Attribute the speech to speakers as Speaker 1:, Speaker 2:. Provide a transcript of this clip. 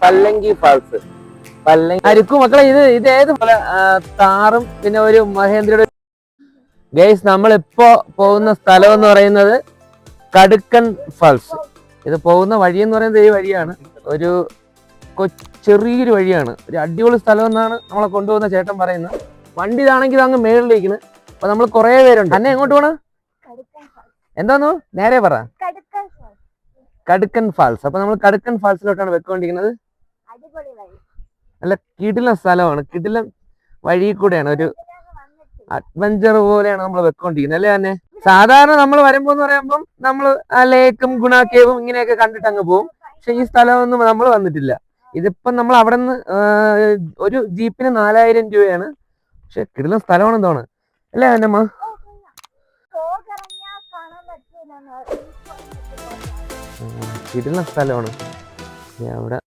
Speaker 1: പല്ലങ്കി false. അരിക്കു മക്കളെ, ഇത് ഏത് താറും പിന്നെ ഒരു മഹേന്ദ്രയുടെ. ഗൈസ്, നമ്മളിപ്പോ പോകുന്ന സ്ഥലം എന്ന് പറയുന്നത് കടുക്കൻ ഫാൾസ്. ഇത് പോകുന്ന വഴി എന്ന് പറയുന്നത് ഈ വഴിയാണ്. ഒരു ചെറിയൊരു വഴിയാണ്. ഒരു അടിപൊളി സ്ഥലം എന്നാണ് നമ്മളെ കൊണ്ടുപോകുന്ന ചേട്ടൻ പറയുന്നത്. വണ്ടി ഇതാണെങ്കിൽ അങ്ങ് മേളിലേക്കാണ്. അപ്പൊ നമ്മൾ കുറെ പേരുണ്ട്. അന്നെ എങ്ങോട്ട് പോണ? എന്താന്നു നേരെ പറ. കടുക്കൻ ഫാൾസ്. അപ്പൊ നമ്മൾ കടുക്കൻ ഫാൾസിലോട്ടാണ് വെക്കൊണ്ടിരിക്കുന്നത്. നല്ല കിടിലൻ സ്ഥലമാണ്. കിടിലൻ വഴി കൂടെയാണ്. ഒരു അഡ്വഞ്ചർ പോലെയാണ് നമ്മൾ വെക്കൊണ്ടിരിക്കുന്നത് അല്ലേ തന്നെ. സാധാരണ നമ്മൾ വരുമ്പോ എന്ന് പറയുമ്പം നമ്മൾ ആ ലേക്കും ഗുണ കേവും ഇങ്ങനെയൊക്കെ കണ്ടിട്ട് അങ്ങ് പോകും. പക്ഷെ ഈ സ്ഥലമൊന്നും നമ്മൾ വന്നിട്ടില്ല. ഇതിപ്പം നമ്മൾ അവിടെ നിന്ന് ഒരു ജീപ്പിന് 4000 രൂപയാണ്. പക്ഷെ കിടിലൻ സ്ഥലമാണെന്ന് തോന്നുന്നു അല്ലേ അന്നമ്മ? കിടിലൻ സ്ഥലമാണ് അവിടെ.